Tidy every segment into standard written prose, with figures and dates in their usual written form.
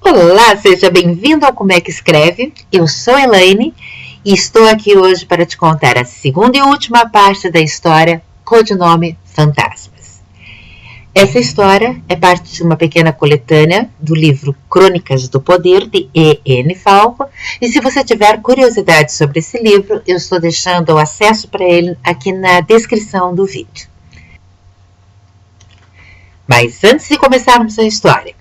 Olá, seja bem-vindo ao Como é que Escreve. Eu sou Elaine e estou aqui hoje para te contar a segunda e última parte da história Codinome Fantasmas. Essa história é parte de uma pequena coletânea do livro Crônicas do Poder, de E.N. Falco, e se você tiver curiosidade sobre esse livro, eu estou deixando o acesso para ele aqui na descrição do vídeo. Mas antes de começarmos a história,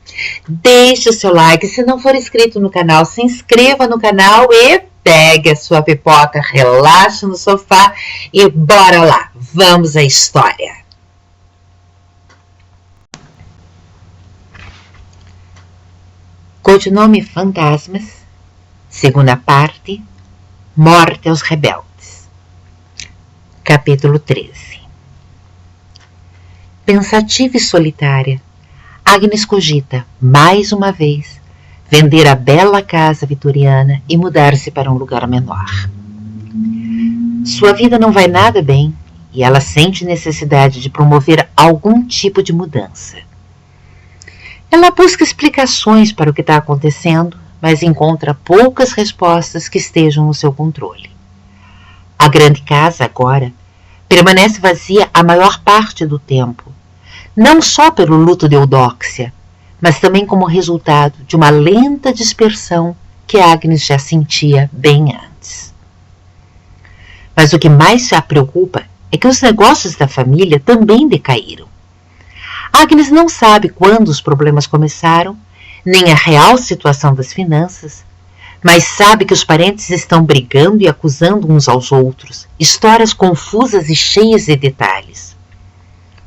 deixe o seu like, se não for inscrito no canal, se inscreva no canal e pegue a sua pipoca, relaxe no sofá e bora lá, vamos à história. Codinome Fantasmas, segunda parte, Morte aos Rebeldes. Capítulo 13. Pensativa e solitária, Agnes cogita, mais uma vez, vender a bela casa vitoriana e mudar-se para um lugar menor. Sua vida não vai nada bem e ela sente necessidade de promover algum tipo de mudança. Ela busca explicações para o que está acontecendo, mas encontra poucas respostas que estejam no seu controle. A grande casa, agora, permanece vazia a maior parte do tempo, não só pelo luto de Eudóxia, mas também como resultado de uma lenta dispersão que Agnes já sentia bem antes. Mas o que mais a preocupa é que os negócios da família também decaíram. Agnes não sabe quando os problemas começaram, nem a real situação das finanças, mas sabe que os parentes estão brigando e acusando uns aos outros, histórias confusas e cheias de detalhes.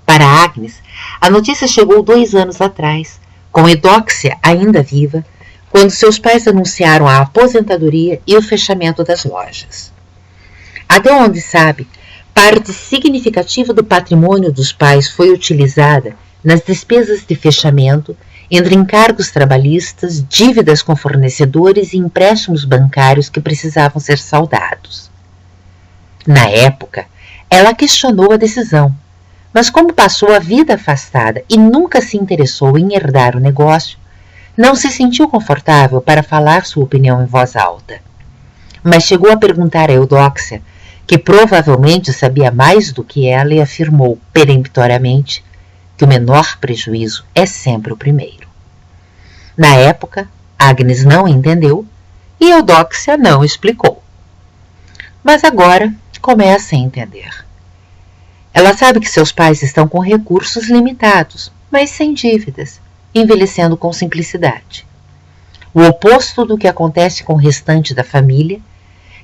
Para Agnes, a notícia chegou 2 anos atrás, com Eudóxia ainda viva, quando seus pais anunciaram a aposentadoria e o fechamento das lojas. Até onde sabe, parte significativa do patrimônio dos pais foi utilizada nas despesas de fechamento, entre encargos trabalhistas, dívidas com fornecedores e empréstimos bancários que precisavam ser saldados. Na época, ela questionou a decisão, mas como passou a vida afastada e nunca se interessou em herdar o negócio, não se sentiu confortável para falar sua opinião em voz alta. Mas chegou a perguntar a Eudóxia, que provavelmente sabia mais do que ela, e afirmou peremptoriamente que o menor prejuízo é sempre o primeiro. Na época, Agnes não entendeu e Eudóxia não explicou. Mas agora começa a entender. Ela sabe que seus pais estão com recursos limitados, mas sem dívidas, envelhecendo com simplicidade. O oposto do que acontece com o restante da família,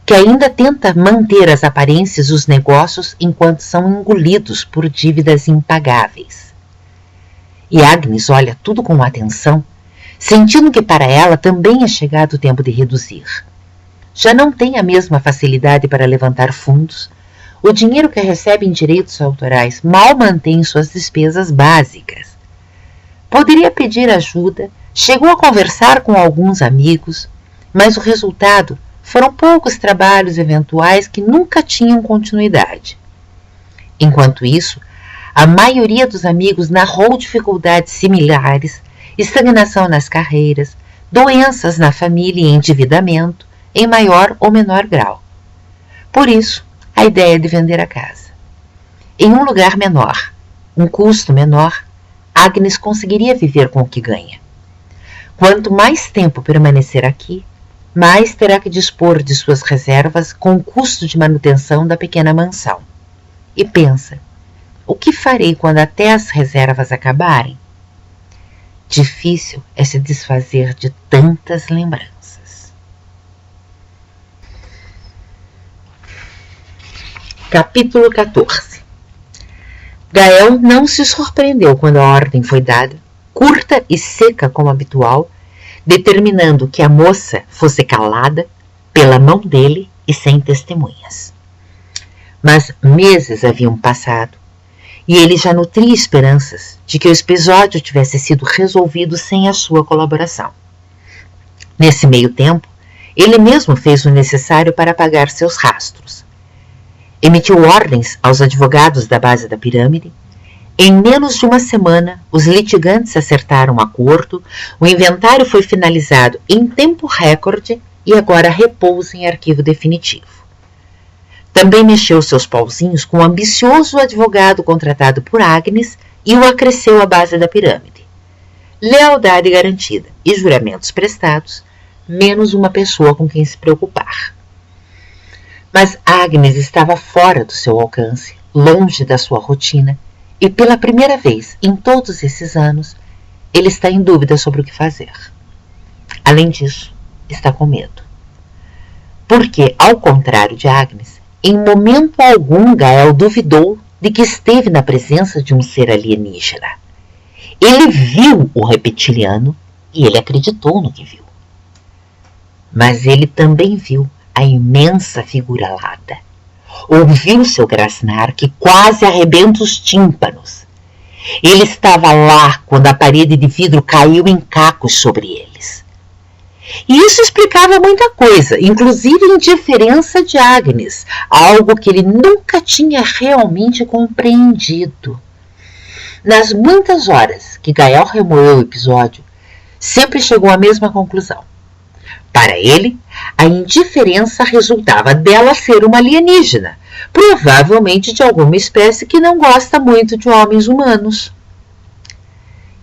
que ainda tenta manter as aparências dos negócios enquanto são engolidos por dívidas impagáveis. E Agnes olha tudo com atenção, sentindo que para ela também é chegado o tempo de reduzir. Já não tem a mesma facilidade para levantar fundos. O dinheiro que recebe em direitos autorais mal mantém suas despesas básicas. Poderia pedir ajuda, chegou a conversar com alguns amigos, mas o resultado foram poucos trabalhos eventuais que nunca tinham continuidade. Enquanto isso, a maioria dos amigos narrou dificuldades similares, estagnação nas carreiras, doenças na família e endividamento, em maior ou menor grau. Por isso, a ideia de vender a casa. Em um lugar menor, um custo menor, Agnes conseguiria viver com o que ganha. Quanto mais tempo permanecer aqui, mais terá que dispor de suas reservas com o custo de manutenção da pequena mansão. E pensa, o que farei quando até as reservas acabarem? Difícil é se desfazer de tantas lembranças. Capítulo 14. Gael não se surpreendeu quando a ordem foi dada, curta e seca como habitual, determinando que a moça fosse calada pela mão dele e sem testemunhas. Mas meses haviam passado e ele já nutria esperanças de que o episódio tivesse sido resolvido sem a sua colaboração. Nesse meio tempo, ele mesmo fez o necessário para apagar seus rastros. Emitiu ordens aos advogados da base da pirâmide, Em menos de uma semana, os litigantes acertaram um acordo, o inventário foi finalizado em tempo recorde e agora repousa em arquivo definitivo. Também mexeu seus pauzinhos com o ambicioso advogado contratado por Agnes e o acresceu à base da pirâmide. Lealdade garantida e juramentos prestados, menos uma pessoa com quem se preocupar. Mas Agnes estava fora do seu alcance, longe da sua rotina, e pela primeira vez em todos esses anos, ele está em dúvida sobre o que fazer. Além disso, está com medo. Porque, ao contrário de Agnes, em momento algum Gael duvidou de que esteve na presença de um ser alienígena. Ele viu o reptiliano e ele acreditou no que viu. Mas ele também viu a imensa figura alada. Ouviu seu grasnar que quase arrebenta os tímpanos. Ele estava lá quando a parede de vidro caiu em cacos sobre eles. E isso explicava muita coisa, inclusive a indiferença de Agnes, algo que ele nunca tinha realmente compreendido. Nas muitas horas que Gael remoeu o episódio, sempre chegou à mesma conclusão. Para ele, a indiferença resultava dela ser uma alienígena, provavelmente de alguma espécie que não gosta muito de homens humanos.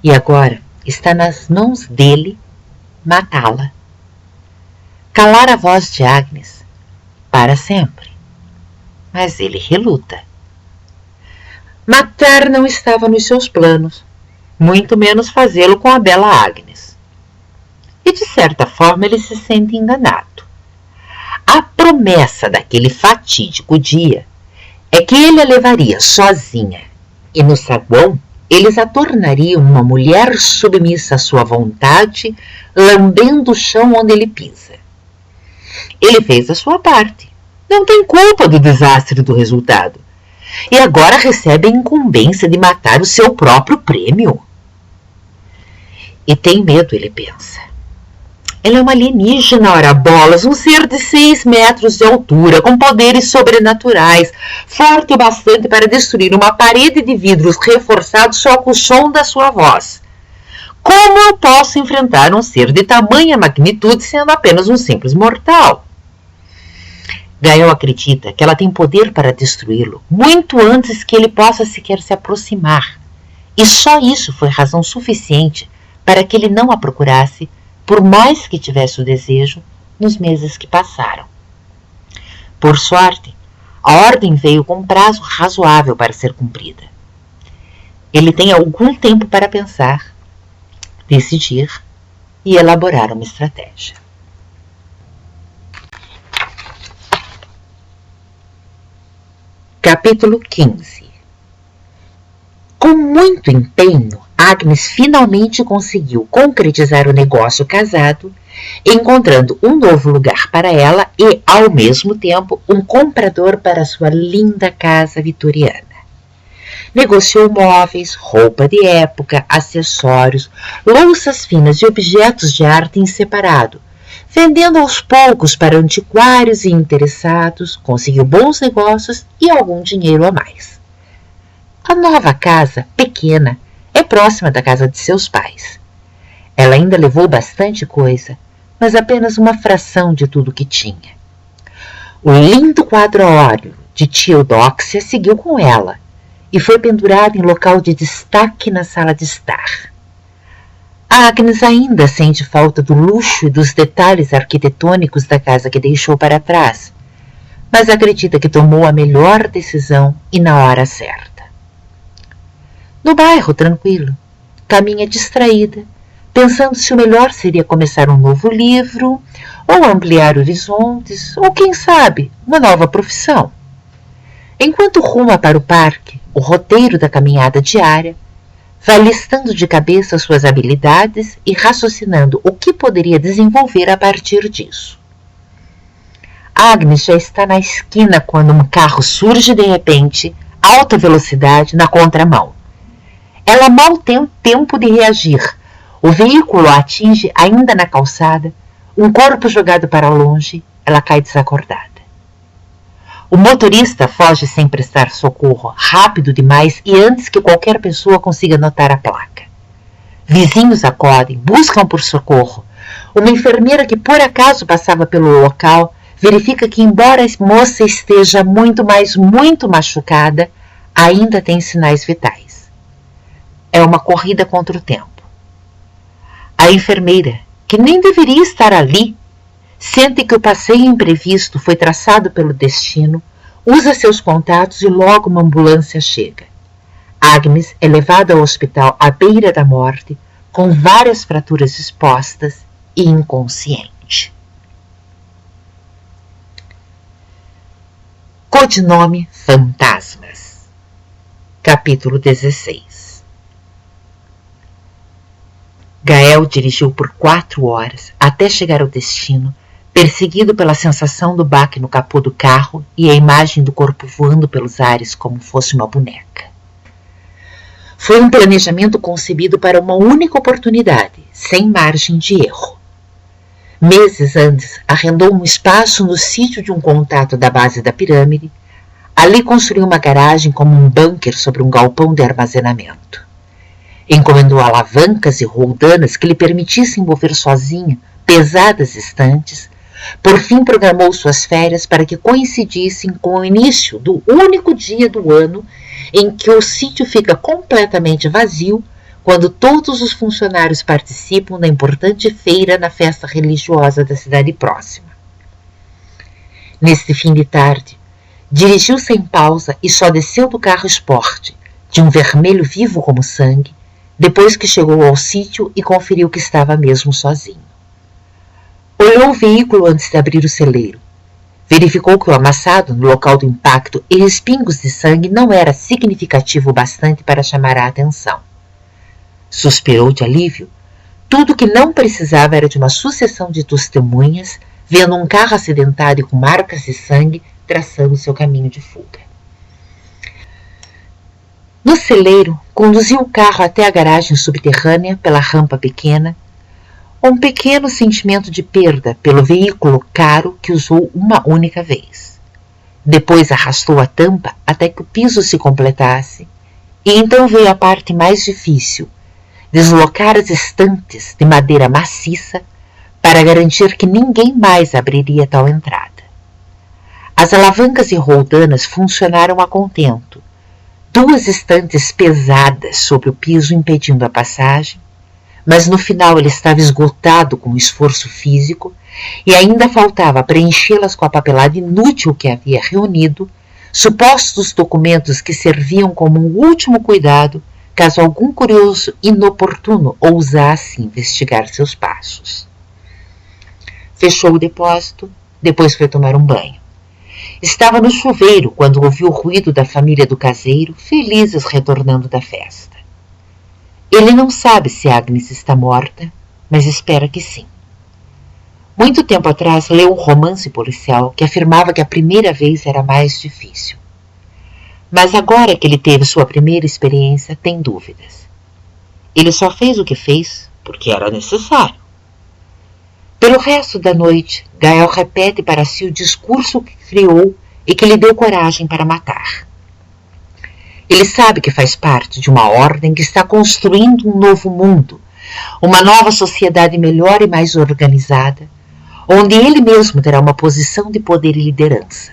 E agora está nas mãos dele matá-la. Calar a voz de Agnes para sempre. Mas ele reluta. Matar não estava nos seus planos, muito menos fazê-lo com a bela Agnes. E de certa forma ele se sente enganado. A promessa daquele fatídico dia é que ele a levaria sozinha e no saguão eles a tornariam uma mulher submissa à sua vontade, lambendo o chão onde ele pisa. Ele fez a sua parte, não tem culpa do desastre do resultado, e agora recebe a incumbência de matar o seu próprio prêmio. E tem medo, ele pensa. Ela é uma alienígena, ora bolas, um ser de 6 metros de altura, com poderes sobrenaturais, forte o bastante para destruir uma parede de vidros reforçados só com o som da sua voz. Como eu posso enfrentar um ser de tamanha magnitude sendo apenas um simples mortal? Gael acredita que ela tem poder para destruí-lo, muito antes que ele possa sequer se aproximar. E só isso foi razão suficiente para que ele não a procurasse, por mais que tivesse o desejo, nos meses que passaram. Por sorte, a ordem veio com um prazo razoável para ser cumprida. Ele tem algum tempo para pensar, decidir e elaborar uma estratégia. Capítulo 15. Com muito empenho, Agnes finalmente conseguiu concretizar o negócio casado, encontrando um novo lugar para ela e, ao mesmo tempo, um comprador para sua linda casa vitoriana. Negociou móveis, roupa de época, acessórios, louças finas e objetos de arte em separado, vendendo aos poucos para antiquários e interessados, conseguiu bons negócios e algum dinheiro a mais. A nova casa, pequena, é próxima da casa de seus pais. Ela ainda levou bastante coisa, mas apenas uma fração de tudo que tinha. O lindo quadro a óleo de tia Eudóxia seguiu com ela e foi pendurado em local de destaque na sala de estar. A Agnes ainda sente falta do luxo e dos detalhes arquitetônicos da casa que deixou para trás, mas acredita que tomou a melhor decisão e na hora certa. No bairro tranquilo, caminha distraída, pensando se o melhor seria começar um novo livro, ou ampliar horizontes, ou quem sabe, uma nova profissão. Enquanto ruma para o parque, o roteiro da caminhada diária, vai listando de cabeça suas habilidades e raciocinando o que poderia desenvolver a partir disso. Agnes já está na esquina quando um carro surge de repente, alta velocidade, na contramão. Ela mal tem tempo de reagir. O veículo a atinge ainda na calçada, um corpo jogado para longe, ela cai desacordada. O motorista foge sem prestar socorro, rápido demais e antes que qualquer pessoa consiga notar a placa. Vizinhos acodem, buscam por socorro. Uma enfermeira que por acaso passava pelo local verifica que, embora a moça esteja muito machucada, ainda tem sinais vitais. É uma corrida contra o tempo. A enfermeira, que nem deveria estar ali, sente que o passeio imprevisto foi traçado pelo destino, usa seus contatos e logo uma ambulância chega. Agnes é levada ao hospital à beira da morte, com várias fraturas expostas e inconsciente. Codinome Fantasmas. Capítulo 16. Gael dirigiu por 4 horas até chegar ao destino, perseguido pela sensação do baque no capô do carro e a imagem do corpo voando pelos ares como fosse uma boneca. Foi um planejamento concebido para uma única oportunidade, sem margem de erro. Meses antes, arrendou um espaço no sítio de um contato da base da pirâmide. Ali construiu uma garagem como um bunker sobre um galpão de armazenamento. Encomendou alavancas e roldanas que lhe permitissem mover sozinho pesadas estantes. Por fim, programou suas férias para que coincidissem com o início do único dia do ano em que o sítio fica completamente vazio, quando todos os funcionários participam da importante feira na festa religiosa da cidade próxima. Neste fim de tarde, dirigiu sem pausa e só desceu do carro esporte, de um vermelho vivo como sangue, depois que chegou ao sítio e conferiu que estava mesmo sozinho. Olhou o veículo antes de abrir o celeiro. Verificou que o amassado no local do impacto e respingos de sangue não era significativo o bastante para chamar a atenção. Suspirou de alívio. Tudo o que não precisava era de uma sucessão de testemunhas, vendo um carro acidentado e com marcas de sangue traçando seu caminho de fuga. No celeiro, conduziu o carro até a garagem subterrânea pela rampa pequena, um pequeno sentimento de perda pelo veículo caro que usou uma única vez. Depois arrastou a tampa até que o piso se completasse, e então veio a parte mais difícil, deslocar as estantes de madeira maciça para garantir que ninguém mais abriria tal entrada. As alavancas e roldanas funcionaram a contento, 2 estantes pesadas sobre o piso impedindo a passagem, mas no final ele estava esgotado com o esforço físico e ainda faltava preenchê-las com a papelada inútil que havia reunido, supostos documentos que serviam como um último cuidado caso algum curioso inoportuno ousasse investigar seus passos. Fechou o depósito, depois foi tomar um banho. Estava no chuveiro quando ouviu o ruído da família do caseiro, felizes retornando da festa. Ele não sabe se Agnes está morta, mas espera que sim. Muito tempo atrás leu um romance policial que afirmava que a primeira vez era mais difícil. Mas agora que ele teve sua primeira experiência, tem dúvidas. Ele só fez o que fez porque era necessário. Pelo resto da noite, Gael repete para si o discurso que criou e que lhe deu coragem para matar. Ele sabe que faz parte de uma ordem que está construindo um novo mundo, uma nova sociedade melhor e mais organizada, onde ele mesmo terá uma posição de poder e liderança.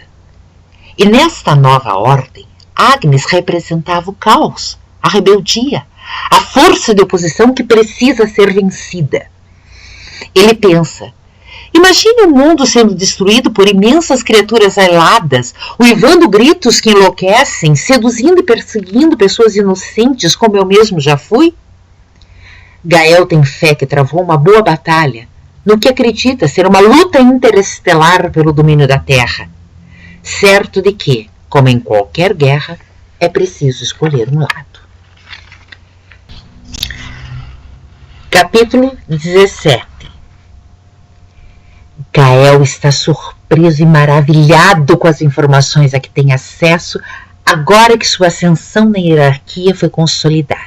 E nesta nova ordem, Agnes representava o caos, a rebeldia, a força de oposição que precisa ser vencida. Ele pensa: imagine um mundo sendo destruído por imensas criaturas aladas, uivando gritos que enlouquecem, seduzindo e perseguindo pessoas inocentes como eu mesmo já fui? Gael tem fé que travou uma boa batalha, no que acredita ser uma luta interestelar pelo domínio da Terra, certo de que, como em qualquer guerra, é preciso escolher um lado. Capítulo 17. Gael está surpreso e maravilhado com as informações a que tem acesso agora que sua ascensão na hierarquia foi consolidada.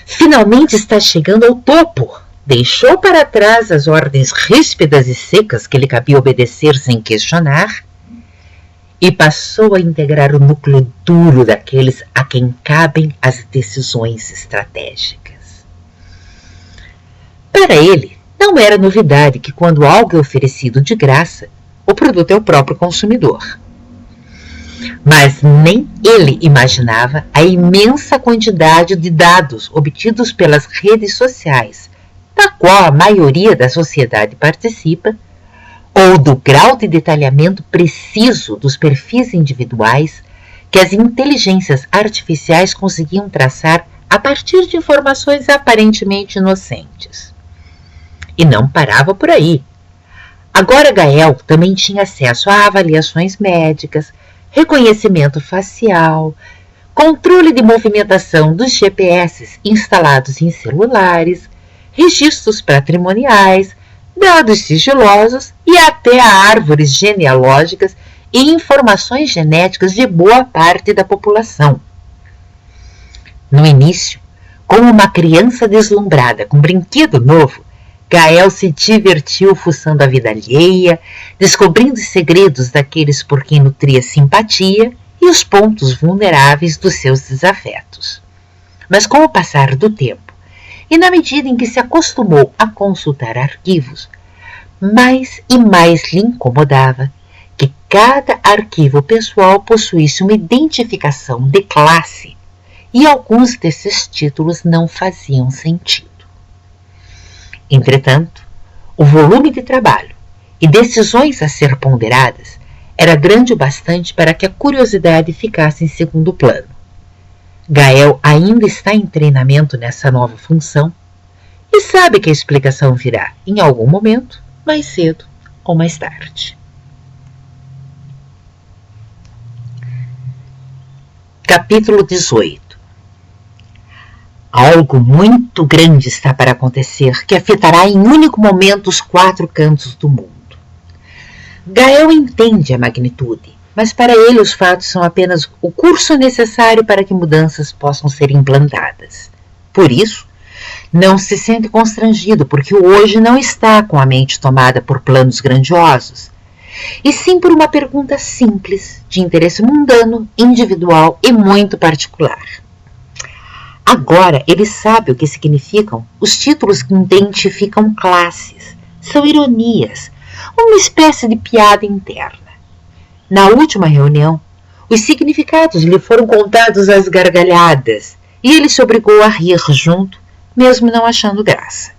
Finalmente está chegando ao topo. Deixou para trás as ordens ríspidas e secas que lhe cabia obedecer sem questionar e passou a integrar o núcleo duro daqueles a quem cabem as decisões estratégicas. Para ele, não era novidade que quando algo é oferecido de graça, o produto é o próprio consumidor. Mas nem ele imaginava a imensa quantidade de dados obtidos pelas redes sociais, da qual a maioria da sociedade participa, ou do grau de detalhamento preciso dos perfis individuais que as inteligências artificiais conseguiam traçar a partir de informações aparentemente inocentes. E não parava por aí. Agora Gael também tinha acesso a avaliações médicas, reconhecimento facial, controle de movimentação dos GPS instalados em celulares, registros patrimoniais, dados sigilosos e até árvores genealógicas e informações genéticas de boa parte da população. No início, como uma criança deslumbrada com um brinquedo novo, Gael se divertiu fuçando a vida alheia, descobrindo segredos daqueles por quem nutria simpatia e os pontos vulneráveis dos seus desafetos. Mas com o passar do tempo, e na medida em que se acostumou a consultar arquivos, mais e mais lhe incomodava que cada arquivo pessoal possuísse uma identificação de classe e alguns desses títulos não faziam sentido. Entretanto, o volume de trabalho e decisões a ser ponderadas era grande o bastante para que a curiosidade ficasse em segundo plano. Gael ainda está em treinamento nessa nova função e sabe que a explicação virá em algum momento, mais cedo ou mais tarde. Capítulo 18. Algo muito grande está para acontecer que afetará em único momento os 4 cantos do mundo. Gael entende a magnitude, mas para ele os fatos são apenas o curso necessário para que mudanças possam ser implantadas. Por isso, não se sente constrangido porque o hoje não está com a mente tomada por planos grandiosos, e sim por uma pergunta simples, de interesse mundano, individual e muito particular. Agora ele sabe o que significam os títulos que identificam classes. São ironias, uma espécie de piada interna. Na última reunião, os significados lhe foram contados às gargalhadas e ele se obrigou a rir junto, mesmo não achando graça.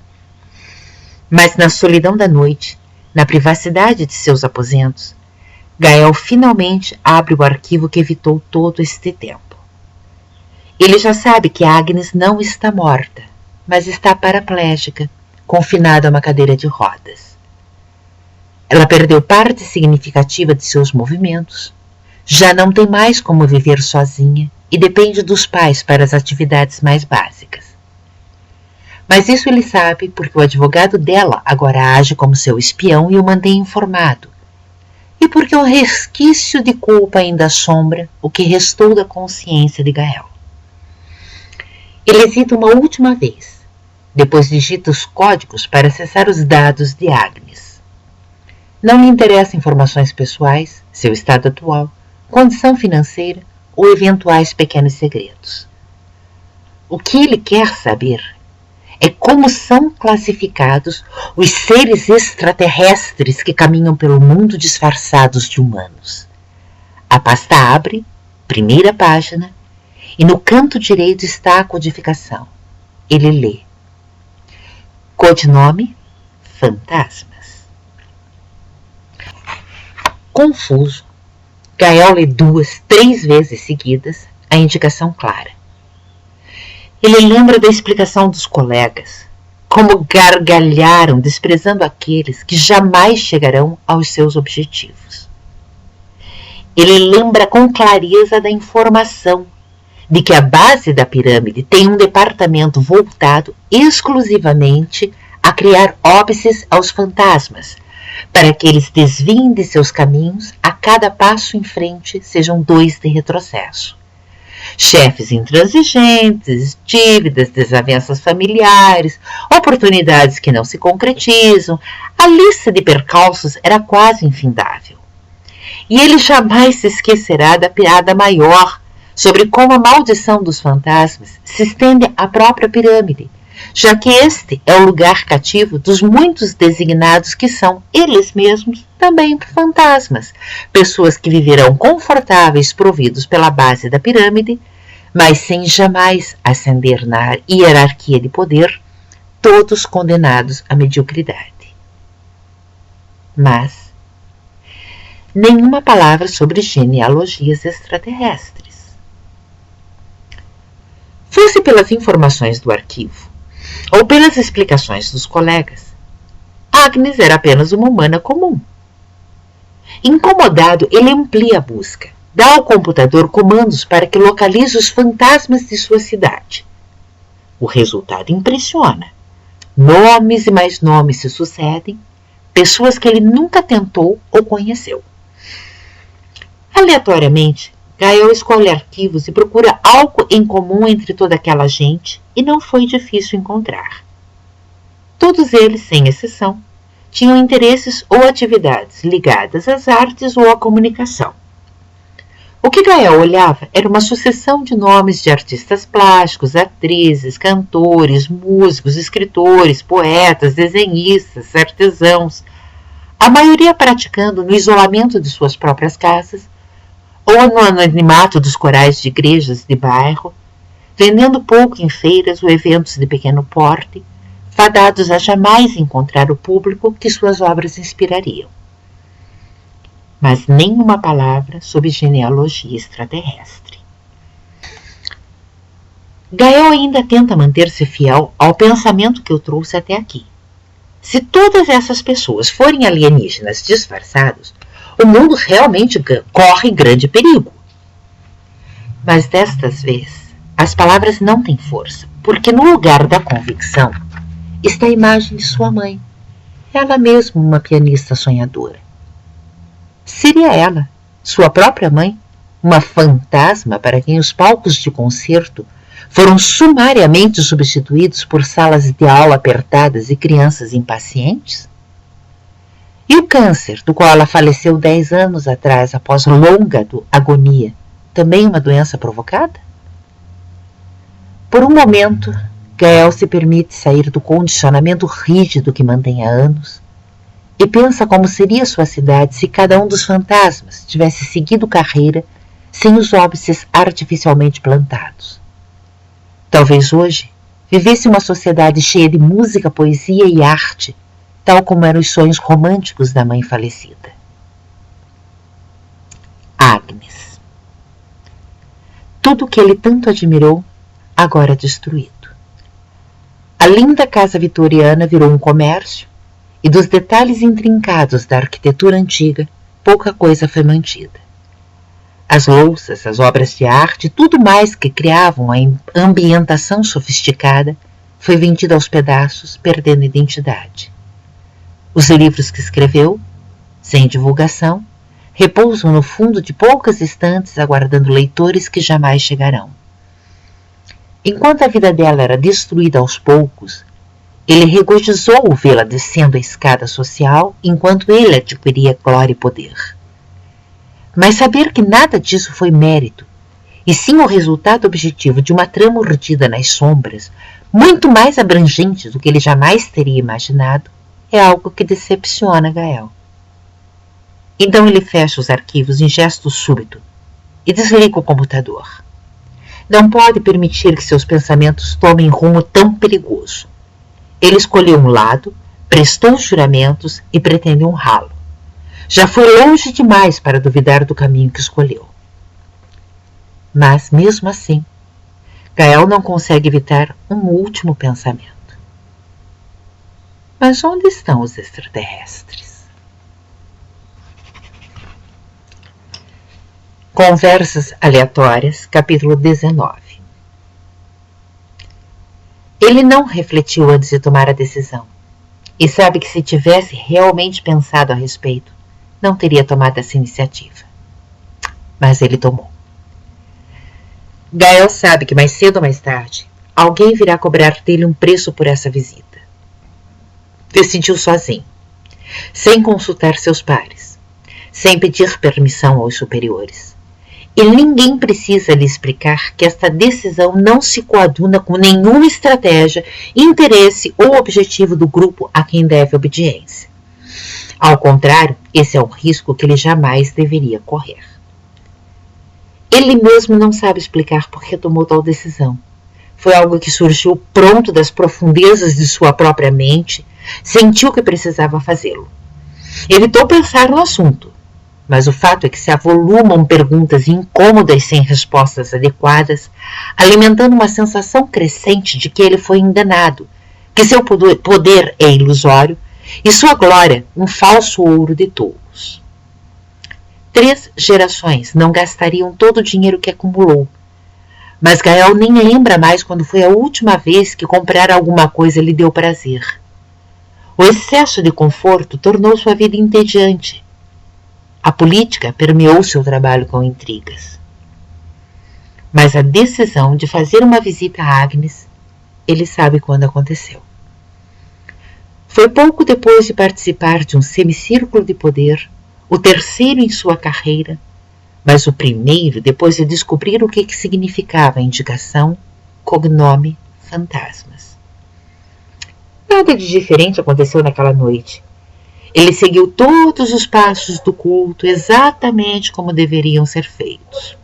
Mas na solidão da noite, na privacidade de seus aposentos, Gael finalmente abre o arquivo que evitou todo este tempo. Ele já sabe que Agnes não está morta, mas está paraplégica, confinada a uma cadeira de rodas. Ela perdeu parte significativa de seus movimentos, já não tem mais como viver sozinha e depende dos pais para as atividades mais básicas. Mas isso ele sabe porque o advogado dela agora age como seu espião e o mantém informado, e porque um resquício de culpa ainda assombra o que restou da consciência de Gael. Ele hesita uma última vez, depois digita os códigos para acessar os dados de Agnes. Não lhe interessam informações pessoais, seu estado atual, condição financeira ou eventuais pequenos segredos. O que ele quer saber é como são classificados os seres extraterrestres que caminham pelo mundo disfarçados de humanos. A pasta abre, primeira página, e no canto direito está a codificação. Ele lê: codinome Fantasmas. Confuso, Gael lê 2, 3 vezes seguidas a indicação clara. Ele lembra da explicação dos colegas, como gargalharam desprezando aqueles que jamais chegarão aos seus objetivos. Ele lembra com clareza da informação de que a base da pirâmide tem um departamento voltado exclusivamente a criar óbices aos fantasmas, para que eles desviem de seus caminhos a cada passo em frente sejam 2 de retrocesso. Chefes intransigentes, dívidas, desavenças familiares, oportunidades que não se concretizam, a lista de percalços era quase infindável. E ele jamais se esquecerá da piada maior sobre como a maldição dos fantasmas se estende à própria pirâmide, já que este é o lugar cativo dos muitos designados que são, eles mesmos, também fantasmas, pessoas que viverão confortáveis providos pela base da pirâmide, mas sem jamais ascender na hierarquia de poder, todos condenados à mediocridade. Mas nenhuma palavra sobre genealogias extraterrestres. Fosse pelas informações do arquivo ou pelas explicações dos colegas, Agnes era apenas uma humana comum. Incomodado, ele amplia a busca, dá ao computador comandos para que localize os fantasmas de sua cidade. O resultado impressiona. Nomes e mais nomes se sucedem, pessoas que ele nunca tentou ou conheceu. Aleatoriamente, Gael escolhe arquivos e procura algo em comum entre toda aquela gente, e não foi difícil encontrar. Todos eles, sem exceção, tinham interesses ou atividades ligadas às artes ou à comunicação. O que Gael olhava era uma sucessão de nomes de artistas plásticos, atrizes, cantores, músicos, escritores, poetas, desenhistas, artesãos, a maioria praticando no isolamento de suas próprias casas ou no anonimato dos corais de igrejas de bairro, vendendo pouco em feiras ou eventos de pequeno porte, fadados a jamais encontrar o público que suas obras inspirariam. Mas nenhuma palavra sobre genealogia extraterrestre. Gael ainda tenta manter-se fiel ao pensamento que eu trouxe até aqui. Se todas essas pessoas forem alienígenas disfarçados, o mundo realmente corre grande perigo. Mas destas vezes, as palavras não têm força, porque no lugar da convicção está a imagem de sua mãe, ela mesma uma pianista sonhadora. Seria ela, sua própria mãe, uma fantasma para quem os palcos de concerto foram sumariamente substituídos por salas de aula apertadas e crianças impacientes? E o câncer, do qual ela faleceu 10 anos atrás após longa agonia, também uma doença provocada? Por um momento, Gael se permite sair do condicionamento rígido que mantém há anos e pensa como seria sua cidade se cada um dos fantasmas tivesse seguido carreira sem os óbices artificialmente plantados. Talvez hoje vivesse uma sociedade cheia de música, poesia e arte, tal como eram os sonhos românticos da mãe falecida. Agnes. Tudo o que ele tanto admirou, agora destruído. A linda casa vitoriana virou um comércio, e dos detalhes intrincados da arquitetura antiga, pouca coisa foi mantida. As louças, as obras de arte, tudo mais que criavam a ambientação sofisticada, foi vendido aos pedaços, perdendo identidade. Os livros que escreveu, sem divulgação, repousam no fundo de poucas estantes, aguardando leitores que jamais chegarão. Enquanto a vida dela era destruída aos poucos, ele regozijou vê-la descendo a escada social enquanto ele adquiria glória e poder. Mas saber que nada disso foi mérito, e sim o resultado objetivo de uma trama urdida nas sombras, muito mais abrangente do que ele jamais teria imaginado, é algo que decepciona Gael. Então ele fecha os arquivos em gesto súbito e desliga o computador. Não pode permitir que seus pensamentos tomem rumo tão perigoso. Ele escolheu um lado, prestou juramentos e pretende honrá-lo. Já foi longe demais para duvidar do caminho que escolheu. Mas, mesmo assim, Gael não consegue evitar um último pensamento. Mas onde estão os extraterrestres? Conversas aleatórias, capítulo 19. Ele não refletiu antes de tomar a decisão, e sabe que se tivesse realmente pensado a respeito, não teria tomado essa iniciativa. Mas ele tomou. Gael sabe que mais cedo ou mais tarde, alguém virá cobrar dele um preço por essa visita. Decidiu sozinho, sem consultar seus pares, sem pedir permissão aos superiores. E ninguém precisa lhe explicar que esta decisão não se coaduna com nenhuma estratégia, interesse ou objetivo do grupo a quem deve obediência. Ao contrário, esse é um risco que ele jamais deveria correr. Ele mesmo não sabe explicar por que tomou tal decisão. Foi algo que surgiu pronto das profundezas de sua própria mente, sentiu que precisava fazê-lo. Evitou pensar no assunto, mas o fato é que se avolumam perguntas incômodas sem respostas adequadas, alimentando uma sensação crescente de que ele foi enganado, que seu poder é ilusório e sua glória um falso ouro de tolos. 3 gerações não gastariam todo o dinheiro que acumulou, mas Gael nem lembra mais quando foi a última vez que comprar alguma coisa lhe deu prazer. O excesso de conforto tornou sua vida entediante. A política permeou seu trabalho com intrigas. Mas a decisão de fazer uma visita a Agnes, ele sabe quando aconteceu. Foi pouco depois de participar de um semicírculo de poder, o terceiro em sua carreira, mas o primeiro depois de descobrir o que significava a indicação, cognome, fantasmas. Nada de diferente aconteceu naquela noite. Ele seguiu todos os passos do culto exatamente como deveriam ser feitos.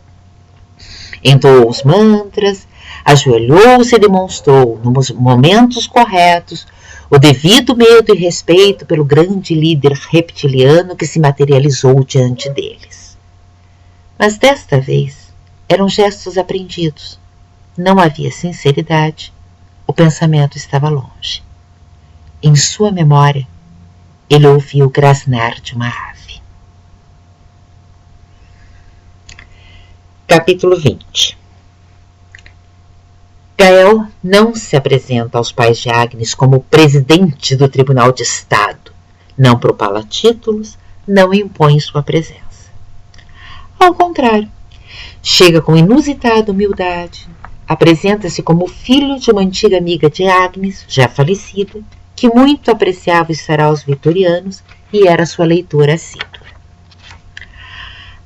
Entoou os mantras, ajoelhou-se e demonstrou, nos momentos corretos, o devido medo e respeito pelo grande líder reptiliano que se materializou diante deles. Mas desta vez eram gestos aprendidos. Não havia sinceridade. O pensamento estava longe. Em sua memória, ele ouviu grasnar de uma ave. Capítulo 20. Gael não se apresenta aos pais de Agnes como presidente do Tribunal de Estado, não propala títulos, não impõe sua presença. Ao contrário, chega com inusitada humildade, apresenta-se como filho de uma antiga amiga de Agnes, já falecida, que muito apreciava os saraus vitorianos e era sua leitora assídua.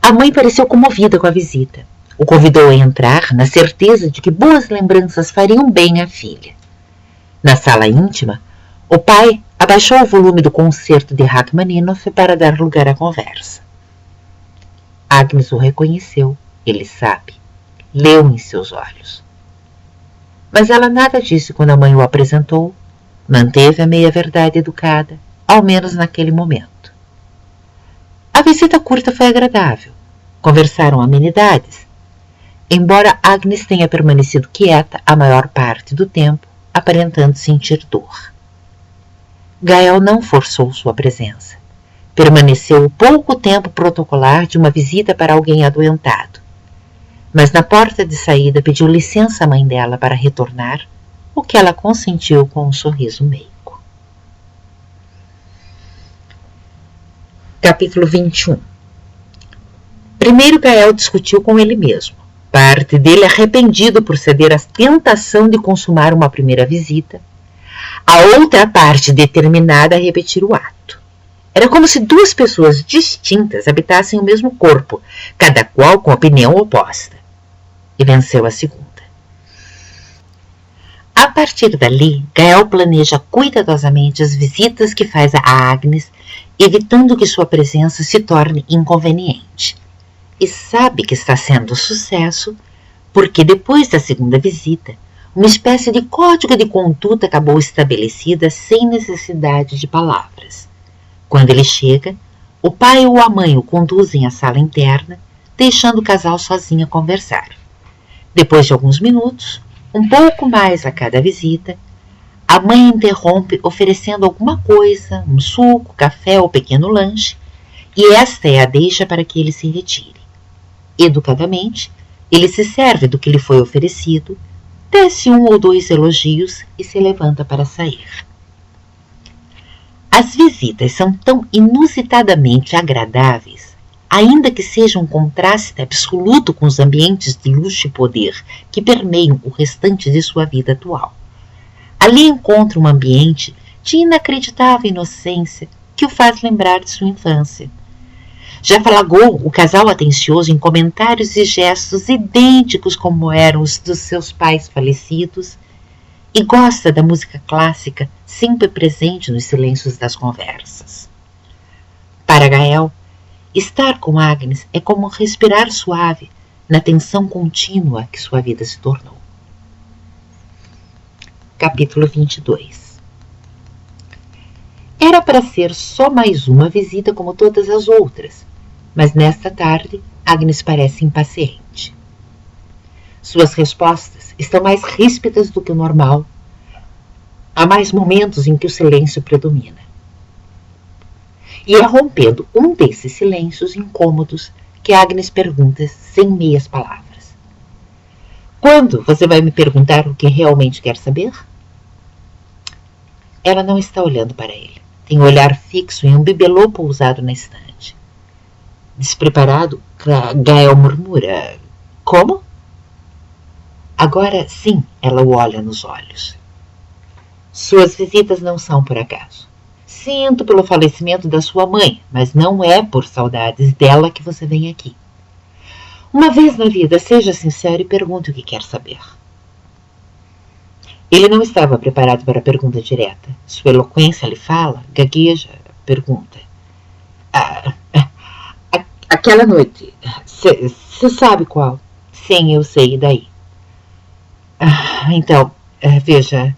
A mãe pareceu comovida com a visita. O convidou a entrar na certeza de que boas lembranças fariam bem à filha. Na sala íntima, o pai abaixou o volume do concerto de Rachmaninoff para dar lugar à conversa. Agnes o reconheceu, ele sabe, leu em seus olhos. Mas ela nada disse quando a mãe o apresentou, manteve a meia-verdade educada, ao menos naquele momento. A visita curta foi agradável, conversaram amenidades, embora Agnes tenha permanecido quieta a maior parte do tempo, aparentando sentir dor. Gael não forçou sua presença. Permaneceu o pouco tempo protocolar de uma visita para alguém adoentado. Mas na porta de saída pediu licença à mãe dela para retornar, o que ela consentiu com um sorriso meigo. Capítulo 21. Primeiro Gael discutiu com ele mesmo. Parte dele arrependido por ceder à tentação de consumar uma primeira visita, a outra parte determinada a repetir o ato. Era como se 2 pessoas distintas habitassem o mesmo corpo, cada qual com opinião oposta. E venceu a segunda. A partir dali, Gael planeja cuidadosamente as visitas que faz a Agnes, evitando que sua presença se torne inconveniente. E sabe que está sendo sucesso, porque depois da segunda visita, uma espécie de código de conduta acabou estabelecida sem necessidade de palavras. Quando ele chega, o pai ou a mãe o conduzem à sala interna, deixando o casal sozinho a conversar. Depois de alguns minutos, um pouco mais a cada visita, a mãe interrompe oferecendo alguma coisa, um suco, café ou pequeno lanche, e esta é a deixa para que ele se retire. Educadamente, ele se serve do que lhe foi oferecido, tece 1 ou 2 elogios e se levanta para sair. As visitas são tão inusitadamente agradáveis, ainda que seja um contraste absoluto com os ambientes de luxo e poder que permeiam o restante de sua vida atual. Ali encontra um ambiente de inacreditável inocência que o faz lembrar de sua infância. Já falagou o casal atencioso em comentários e gestos idênticos como eram os dos seus pais falecidos e gosta da música clássica sempre presente nos silêncios das conversas. Para Gael, estar com Agnes é como respirar suave na tensão contínua que sua vida se tornou. Capítulo 22. Era para ser só mais uma visita como todas as outras, mas nesta tarde Agnes parece impaciente. Suas respostas estão mais ríspidas do que o normal. Há mais momentos em que o silêncio predomina. E é rompendo um desses silêncios incômodos que Agnes pergunta sem meias palavras. Quando você vai me perguntar o que realmente quer saber? Ela não está olhando para ele. Tem o olhar fixo em um bibelô pousado na estante. Despreparado, Gael murmura. Como? Agora sim, ela o olha nos olhos. Suas visitas não são por acaso. Sinto pelo falecimento da sua mãe, mas não é por saudades dela que você vem aqui. Uma vez na vida, seja sincero e pergunte o que quer saber. Ele não estava preparado para a pergunta direta. Sua eloquência lhe fala, gagueja, pergunta. Aquela noite, você sabe qual? Sim, eu sei, e daí? Então, veja,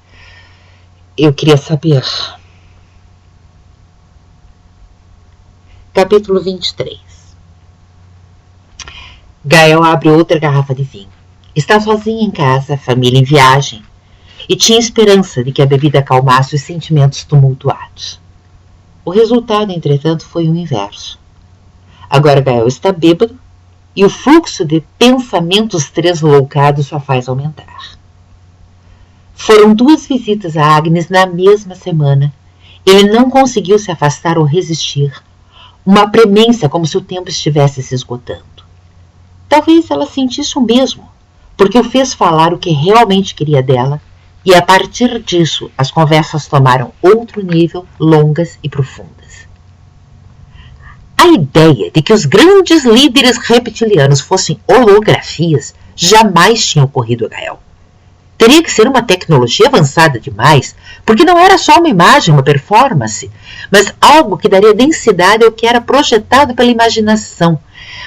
eu queria saber. Capítulo 23. Gael abre outra garrafa de vinho. Está sozinha em casa, família em viagem, e tinha esperança de que a bebida acalmasse os sentimentos tumultuados. O resultado, entretanto, foi o inverso. Agora Gael está bêbado e o fluxo de pensamentos tresloucados só faz aumentar. Foram 2 visitas a Agnes na mesma semana. Ele não conseguiu se afastar ou resistir. Uma premência como se o tempo estivesse se esgotando. Talvez ela sentisse o mesmo, porque o fez falar o que realmente queria dela, e a partir disso as conversas tomaram outro nível, longas e profundas. A ideia de que os grandes líderes reptilianos fossem holografias jamais tinha ocorrido a Gael. Teria que ser uma tecnologia avançada demais, porque não era só uma imagem, uma performance, mas algo que daria densidade ao que era projetado pela imaginação.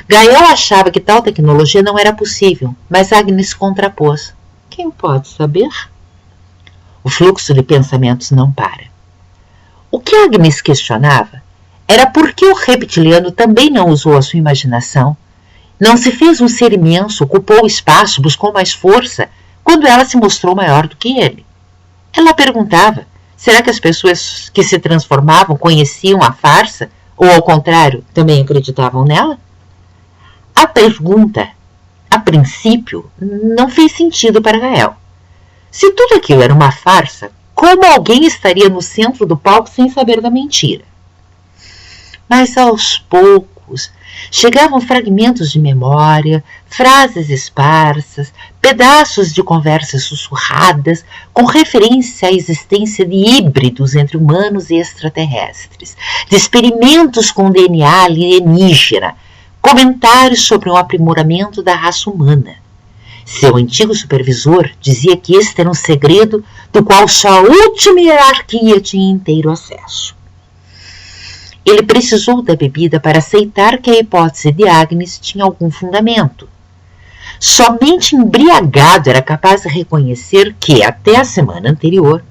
Gael achava que tal tecnologia não era possível, mas Agnes contrapôs. Quem pode saber? O fluxo de pensamentos não para. O que Agnes questionava era por que o reptiliano também não usou a sua imaginação, não se fez um ser imenso, ocupou o espaço, buscou mais força, quando ela se mostrou maior do que ele. Ela perguntava, será que as pessoas que se transformavam conheciam a farsa, ou ao contrário, também acreditavam nela? A pergunta, a princípio, não fez sentido para Gael. Se tudo aquilo era uma farsa, como alguém estaria no centro do palco sem saber da mentira? Mas aos poucos chegavam fragmentos de memória, frases esparsas, pedaços de conversas sussurradas com referência à existência de híbridos entre humanos e extraterrestres, de experimentos com DNA alienígena, comentários sobre um aprimoramento da raça humana. Seu antigo supervisor dizia que este era um segredo do qual só a última hierarquia tinha inteiro acesso. Ele precisou da bebida para aceitar que a hipótese de Agnes tinha algum fundamento. Somente embriagado era capaz de reconhecer que, até a semana anterior,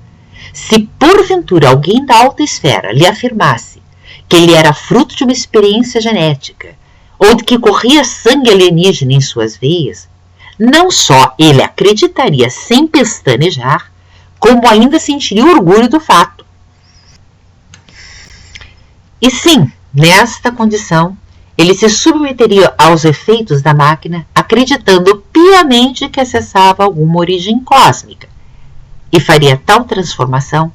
se porventura alguém da alta esfera lhe afirmasse que ele era fruto de uma experiência genética ou de que corria sangue alienígena em suas veias, não só ele acreditaria sem pestanejar, como ainda sentiria orgulho do fato. E sim, nesta condição, ele se submeteria aos efeitos da máquina, acreditando piamente que acessava alguma origem cósmica, e faria tal transformação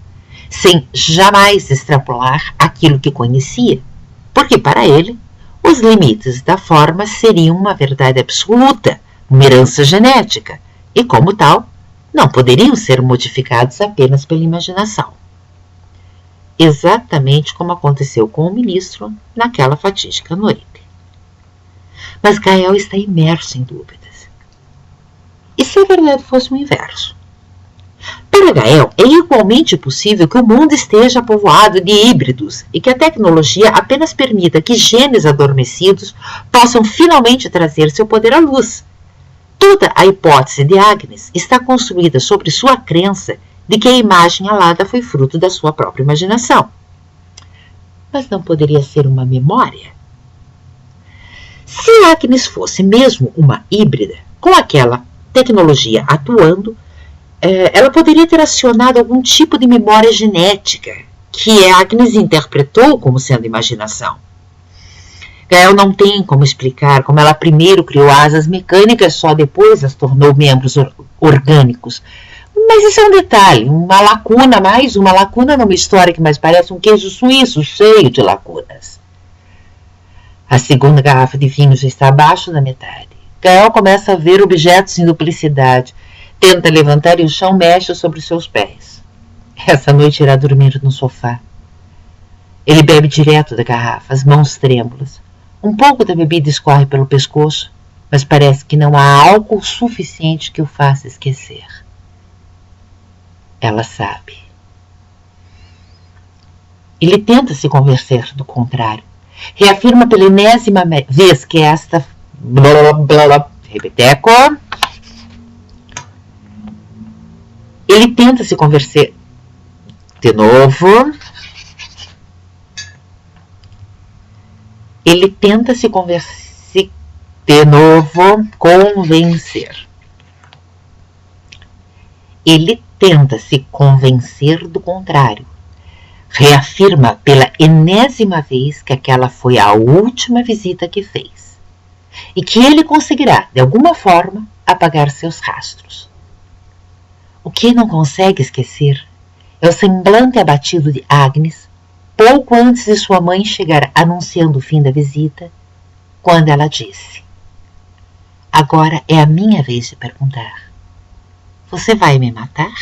sem jamais extrapolar aquilo que conhecia, porque para ele, os limites da forma seriam uma verdade absoluta, uma herança genética, e como tal, não poderiam ser modificados apenas pela imaginação. Exatamente como aconteceu com o ministro naquela fatídica noite. Mas Gael está imerso em dúvidas. E se a verdade fosse o inverso? Para Gael, é igualmente possível que o mundo esteja povoado de híbridos e que a tecnologia apenas permita que genes adormecidos possam finalmente trazer seu poder à luz. Toda a hipótese de Agnes está construída sobre sua crença de que a imagem alada foi fruto da sua própria imaginação. Mas não poderia ser uma memória? Se Agnes fosse mesmo uma híbrida, com aquela tecnologia atuando, ela poderia ter acionado algum tipo de memória genética que Agnes interpretou como sendo imaginação. Gael não tem como explicar como ela primeiro criou asas mecânicas, só depois as tornou membros orgânicos. Mas isso é um detalhe, mais uma lacuna numa história que mais parece um queijo suíço cheio de lacunas. A segunda garrafa de vinho já está abaixo da metade. Gael começa a ver objetos em duplicidade. Tenta levantar e o chão mexe sobre seus pés. Essa noite irá dormir no sofá. Ele bebe direto da garrafa, as mãos trêmulas. Um pouco da bebida escorre pelo pescoço, mas parece que não há álcool suficiente que o faça esquecer. Ela sabe. Ele tenta se convencer do contrário. Reafirma pela enésima vez que esta... Repeteco. Ele tenta se convencer de novo. Ele tenta se convencer de novo. Convencer. Ele tenta se convencer do contrário. Reafirma pela enésima vez que aquela foi a última visita que fez. E que ele conseguirá, de alguma forma, apagar seus rastros. O que não consegue esquecer é o semblante abatido de Agnes, pouco antes de sua mãe chegar anunciando o fim da visita, quando ela disse: agora é a minha vez de perguntar. Você vai me matar?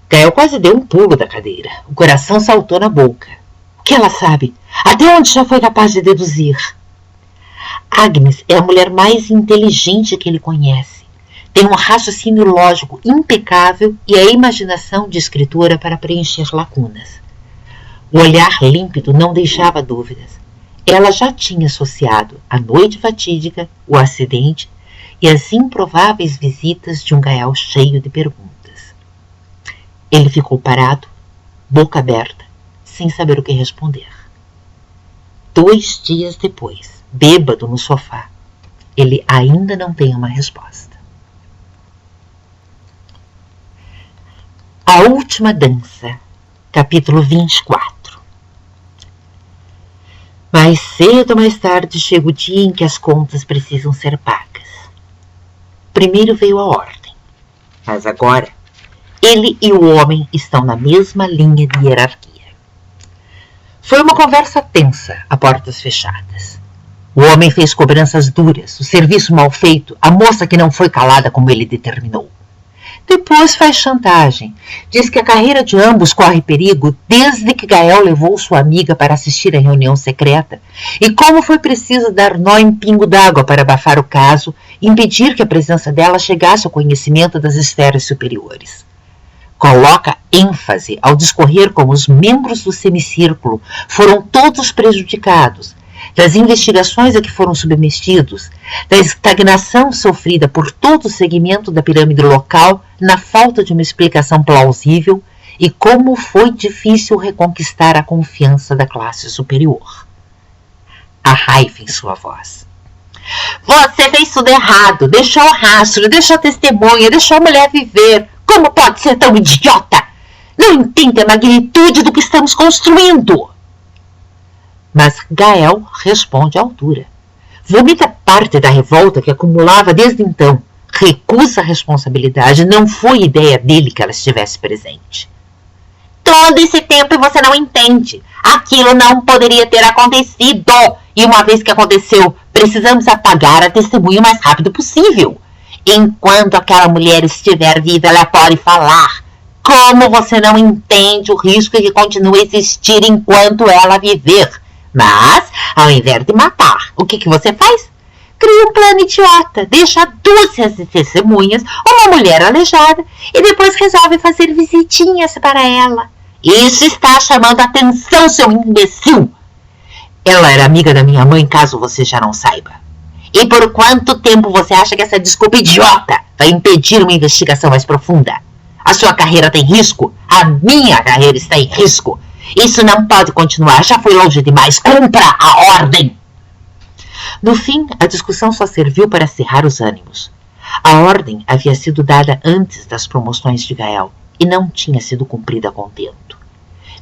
Gael quase deu um pulo da cadeira. O coração saltou na boca. O que ela sabe? Até onde já foi capaz de deduzir? Agnes é a mulher mais inteligente que ele conhece. Tem um raciocínio lógico impecável e a imaginação de escritora para preencher lacunas. O olhar límpido não deixava dúvidas. Ela já tinha associado a noite fatídica, o acidente e as improváveis visitas de um Gael cheio de perguntas. Ele ficou parado, boca aberta, sem saber o que responder. 2 dias depois, bêbado no sofá, ele ainda não tem uma resposta. A Última Dança, capítulo 24. Mais cedo ou mais tarde chega o dia em que as contas precisam ser pagas. Primeiro veio a ordem, mas agora ele e o homem estão na mesma linha de hierarquia. Foi uma conversa tensa, a portas fechadas. O homem fez cobranças duras, o serviço mal feito, a moça que não foi calada como ele determinou. Depois faz chantagem. Diz que a carreira de ambos corre perigo desde que Gael levou sua amiga para assistir à reunião secreta e como foi preciso dar nó em pingo d'água para abafar o caso e impedir que a presença dela chegasse ao conhecimento das esferas superiores. Coloca ênfase ao discorrer como os membros do semicírculo foram todos prejudicados, das investigações a que foram submetidos, da estagnação sofrida por todo o segmento da pirâmide local na falta de uma explicação plausível e como foi difícil reconquistar a confiança da classe superior. A raiva em sua voz. Você fez tudo errado, deixou o rastro, deixou a testemunha, deixou a mulher viver. Como pode ser tão idiota? Não entende a magnitude do que estamos construindo. Mas Gael responde à altura. Vomita parte da revolta que acumulava desde então. Recusa a responsabilidade. Não foi ideia dele que ela estivesse presente. Todo esse tempo e você não entende. Aquilo não poderia ter acontecido. E uma vez que aconteceu, precisamos apagar a testemunha o mais rápido possível. Enquanto aquela mulher estiver viva, ela pode falar. Como você não entende o risco que continua a existir enquanto ela viver? Mas, ao invés de matar, o que você faz? Cria um plano idiota, deixa dúzias de testemunhas, uma mulher aleijada, e depois resolve fazer visitinhas para ela. Isso está chamando a atenção, seu imbecil! Ela era amiga da minha mãe, caso você já não saiba. E por quanto tempo você acha que essa desculpa idiota vai impedir uma investigação mais profunda? A sua carreira tem risco? A minha carreira está em risco. Isso não pode continuar, já foi longe demais. Cumpra a ordem! No fim, a discussão só serviu para acirrar os ânimos. A ordem havia sido dada antes das promoções de Gael e não tinha sido cumprida a contento.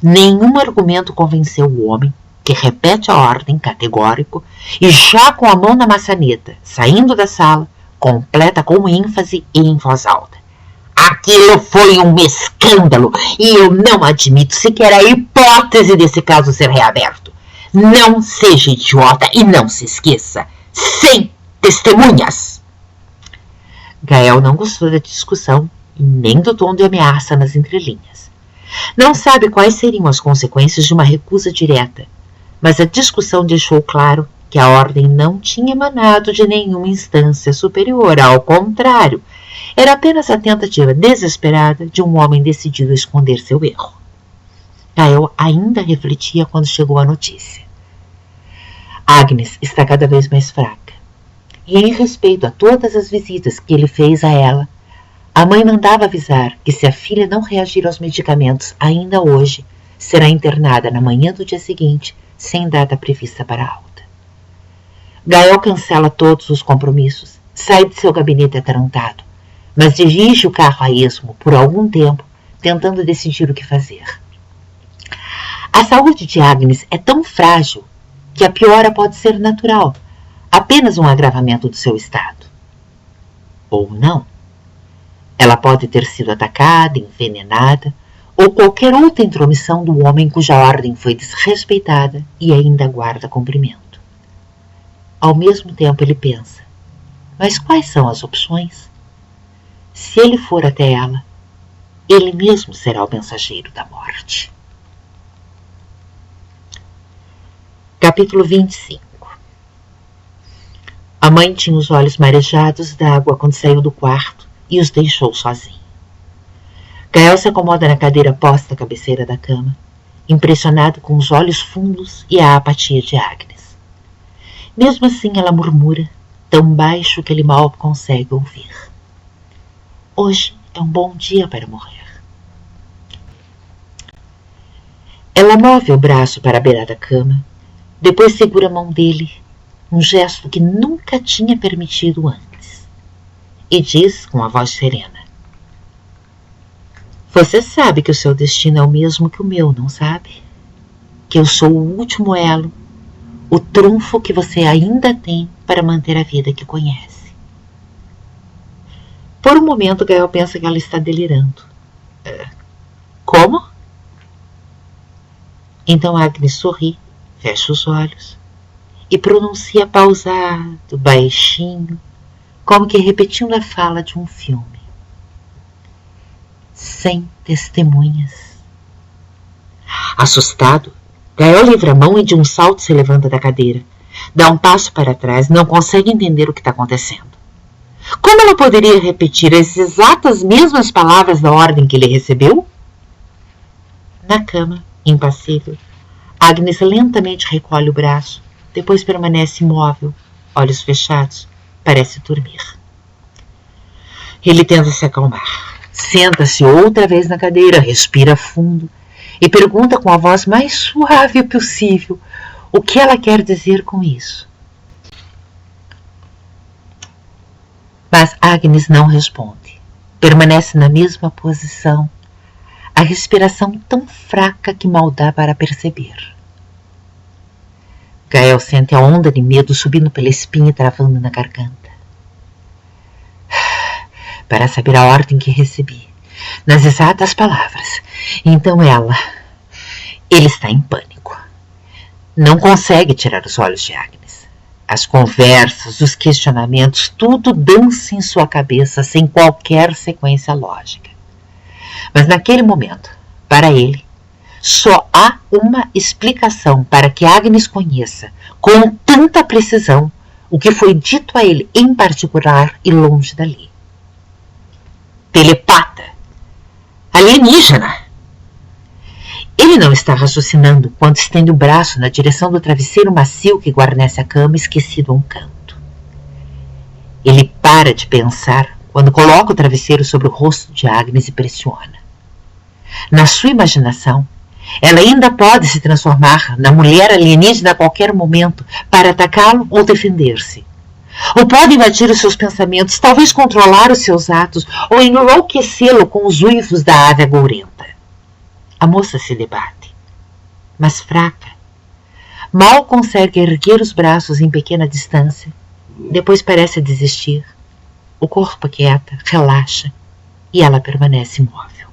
Nenhum argumento convenceu o homem, que repete a ordem categórico e já com a mão na maçaneta, saindo da sala, completa com ênfase e em voz alta. Aquilo foi um escândalo e eu não admito sequer a hipótese desse caso ser reaberto. Não seja idiota e não se esqueça. Sem testemunhas. Gael não gostou da discussão e nem do tom de ameaça nas entrelinhas. Não sabe quais seriam as consequências de uma recusa direta, mas a discussão deixou claro que a ordem não tinha emanado de nenhuma instância superior. Ao contrário, era apenas a tentativa desesperada de um homem decidido a esconder seu erro. Gael ainda refletia quando chegou a notícia. Agnes está cada vez mais fraca. E em respeito a todas as visitas que ele fez a ela, a mãe mandava avisar que se a filha não reagir aos medicamentos ainda hoje, será internada na manhã do dia seguinte, sem data prevista para a alta. Gael cancela todos os compromissos, sai de seu gabinete atarantado, mas dirige o carro a esmo por algum tempo, tentando decidir o que fazer. A saúde de Agnes é tão frágil que a piora pode ser natural, apenas um agravamento do seu estado. Ou não. Ela pode ter sido atacada, envenenada, ou qualquer outra intromissão do homem cuja ordem foi desrespeitada e ainda aguarda cumprimento. Ao mesmo tempo ele pensa, mas quais são as opções? Se ele for até ela, ele mesmo será o mensageiro da morte. Capítulo 25. A mãe tinha os olhos marejados d'água quando saiu do quarto e os deixou sozinho. Gael se acomoda na cadeira posta à cabeceira da cama, impressionado com os olhos fundos e a apatia de Agnes. Mesmo assim ela murmura, tão baixo que ele mal consegue ouvir. Hoje é um bom dia para morrer. Ela move o braço para a beira da cama, depois segura a mão dele, um gesto que nunca tinha permitido antes, e diz com a voz serena: Você sabe que o seu destino é o mesmo que o meu, não sabe? Que eu sou o último elo, o trunfo que você ainda tem para manter a vida que conhece. Por um momento, Gael pensa que ela está delirando. Como? Então Agnes sorri, fecha os olhos e pronuncia pausado, baixinho, como que repetindo a fala de um filme. Sem testemunhas. Assustado, Gael livra a mão e de um salto se levanta da cadeira. Dá um passo para trás, não consegue entender o que está acontecendo. Como ela poderia repetir as exatas mesmas palavras da ordem que ele recebeu? Na cama, impassível, Agnes lentamente recolhe o braço, depois permanece imóvel, olhos fechados, parece dormir. Ele tenta se acalmar. Senta-se outra vez na cadeira, respira fundo e pergunta com a voz mais suave possível o que ela quer dizer com isso. Mas Agnes não responde. Permanece na mesma posição, a respiração tão fraca que mal dá para perceber. Gael sente a onda de medo subindo pela espinha e travando na garganta. Para saber a ordem que recebi, nas exatas palavras. Então ele está em pânico. Não consegue tirar os olhos de Agnes. As conversas, os questionamentos, tudo dança em sua cabeça sem qualquer sequência lógica. Mas naquele momento, para ele, Só há uma explicação para que Agnes conheça, com tanta precisão, o que foi dito a ele em particular e longe dali. Telepata. Alienígena. Ele não está raciocinando quando estende o braço na direção do travesseiro macio que guarnece a cama, esquecido a um canto. Ele para de pensar quando coloca o travesseiro sobre o rosto de Agnes e pressiona. Na sua imaginação, ela ainda pode se transformar na mulher alienígena a qualquer momento para atacá-lo ou defender-se. Ou pode invadir os seus pensamentos, talvez controlar os seus atos ou enlouquecê-lo com os uivos da ave agourenta. A moça se debate, mas fraca. Mal consegue erguer os braços em pequena distância. Depois parece desistir. O corpo aquieta, relaxa e ela permanece imóvel.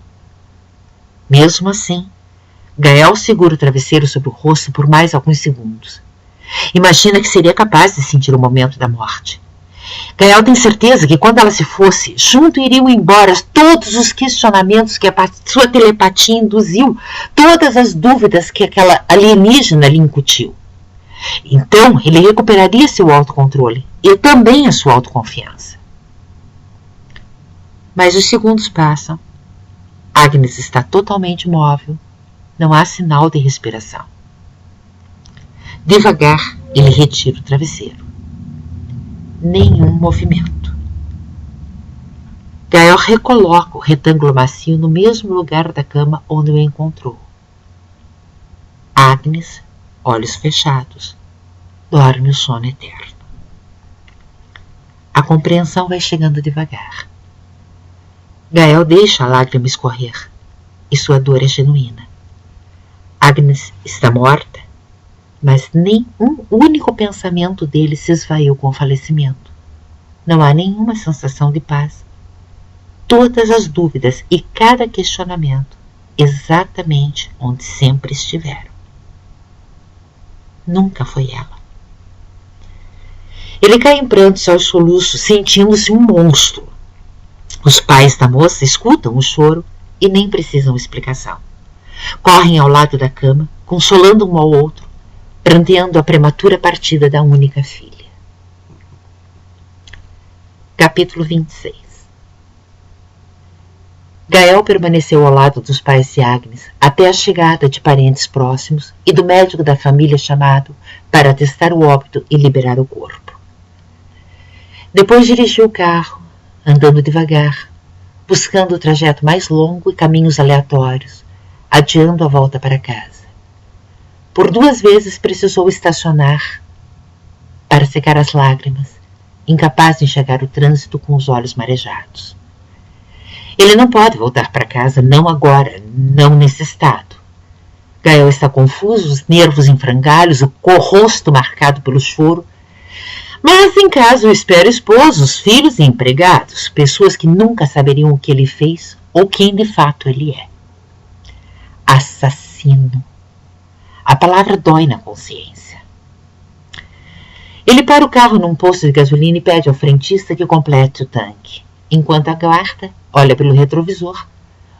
Mesmo assim, Gael segura o travesseiro sobre o rosto por mais alguns segundos. Imagina que seria capaz de sentir o momento da morte. Gael tem certeza que quando ela se fosse, junto iriam embora todos os questionamentos que a sua telepatia induziu, todas as dúvidas que aquela alienígena lhe incutiu. Então, ele recuperaria seu autocontrole e também a sua autoconfiança. Mas os segundos passam. Agnes está totalmente imóvel. Não há sinal de respiração. Devagar, ele retira o travesseiro. Nenhum movimento. Gael recoloca o retângulo macio no mesmo lugar da cama onde o encontrou. Agnes, olhos fechados, dorme o sono eterno. A compreensão vai chegando devagar. Gael deixa a lágrima escorrer e sua dor é genuína. Agnes está morta, mas nem um único pensamento dele se esvaiu com o falecimento. Não há nenhuma sensação de paz. Todas as dúvidas e cada questionamento exatamente onde sempre estiveram. Nunca foi ela. Ele cai em prantos aos soluços, sentindo-se um monstro. Os pais da moça escutam o choro e nem precisam explicação. Correm ao lado da cama, consolando um ao outro, pranteando a prematura partida da única filha. Capítulo 26. Gael permaneceu ao lado dos pais de Agnes até a chegada de parentes próximos e do médico da família chamado para atestar o óbito e liberar o corpo. Depois dirigiu o carro, andando devagar, buscando o trajeto mais longo e caminhos aleatórios, adiando a volta para casa. Por 2 vezes precisou estacionar para secar as lágrimas, incapaz de enxergar o trânsito com os olhos marejados. Ele não pode voltar para casa, não agora, não nesse estado. Gael está confuso, os nervos em frangalhos, o rosto marcado pelo choro. Mas em casa o espera esposos, filhos e empregados, pessoas que nunca saberiam o que ele fez ou quem de fato ele é. Assassino. A palavra dói na consciência. Ele para o carro num posto de gasolina e pede ao frentista que complete o tanque. Enquanto aguarda, olha pelo retrovisor.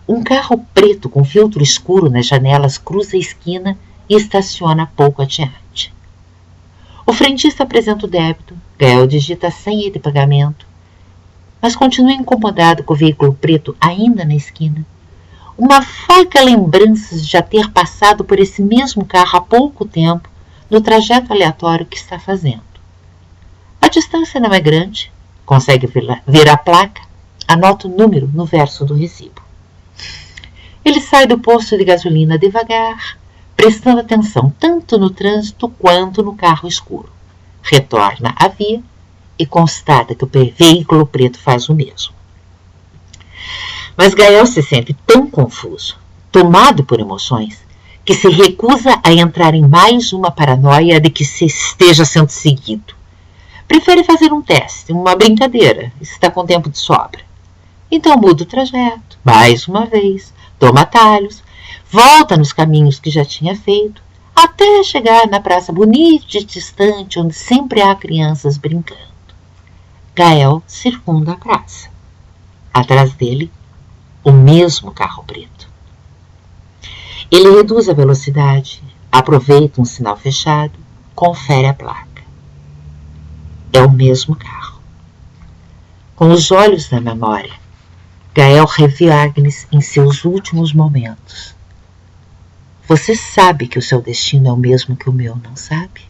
Um carro preto com filtro escuro nas janelas cruza a esquina e estaciona pouco adiante. O frentista apresenta o débito. Gael digita a senha de pagamento, mas continua incomodado com o veículo preto ainda na esquina. Uma vaga lembrança de já ter passado por esse mesmo carro há pouco tempo no trajeto aleatório que está fazendo. A distância não é grande, consegue ver a placa, anota o número no verso do recibo. Ele sai do posto de gasolina devagar, prestando atenção tanto no trânsito quanto no carro escuro. Retorna à via e constata que o veículo preto faz o mesmo. Mas Gael se sente tão confuso, tomado por emoções, que se recusa a entrar em mais uma paranoia de que se esteja sendo seguido. Prefere fazer um teste, uma brincadeira, e está com tempo de sobra. Então muda o trajeto, mais uma vez, toma atalhos, volta nos caminhos que já tinha feito, até chegar na praça bonita e distante, onde sempre há crianças brincando. Gael circunda a praça. Atrás dele, o mesmo carro preto. Ele reduz a velocidade, aproveita um sinal fechado, confere a placa. É o mesmo carro. Com os olhos na memória, Gael reviu Agnes em seus últimos momentos. Você sabe que o seu destino é o mesmo que o meu, não sabe?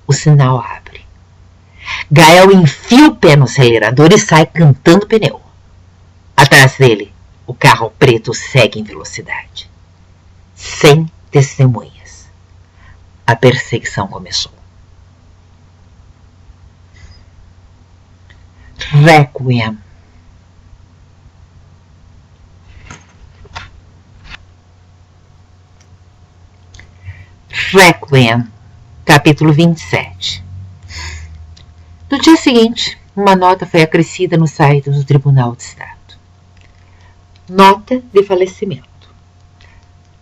O sinal abre. Gael enfia o pé no acelerador e sai cantando pneu. Atrás dele, o carro preto segue em velocidade. Sem testemunhas. A perseguição começou. Requiem. Requiem, capítulo 27. No dia seguinte, uma nota foi acrescida no site do Tribunal de Estado. Nota de falecimento.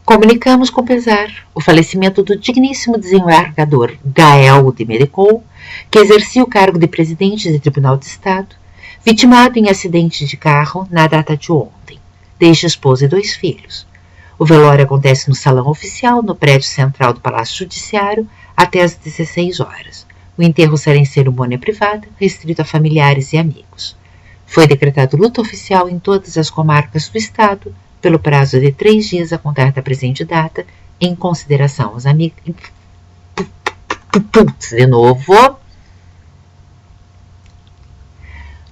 Comunicamos com pesar o falecimento do digníssimo desembargador Gael de Medicol, que exercia o cargo de presidente do Tribunal de Estado, vitimado em acidente de carro na data de ontem. Deixa esposa e 2 filhos. O velório acontece no salão oficial, no prédio central do Palácio Judiciário, até às 16 horas. O enterro será em cerimônia privada, restrito a familiares e amigos. Foi decretado luto oficial em todas as comarcas do estado, pelo prazo de 3 dias a contar da presente data, em consideração aos amigos. De novo.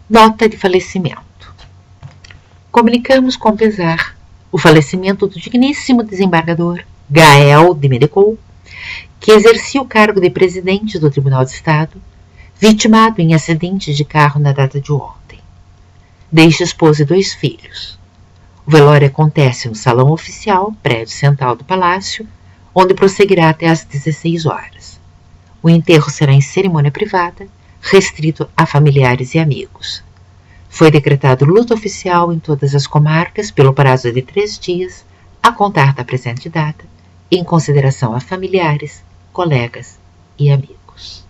Nota de falecimento. Comunicamos com pesar o falecimento do digníssimo desembargador Gael de Medicol, que exercia o cargo de presidente do Tribunal de Estado, vitimado em acidente de carro na data de ontem. Deixa esposa e 2 filhos. O velório acontece no salão oficial, prédio central do Palácio, onde prosseguirá até às 16 horas. O enterro será em cerimônia privada, restrito a familiares e amigos. Foi decretado luto oficial em todas as comarcas pelo prazo de 3 dias, a contar da presente data, em consideração a familiares, colegas e amigos.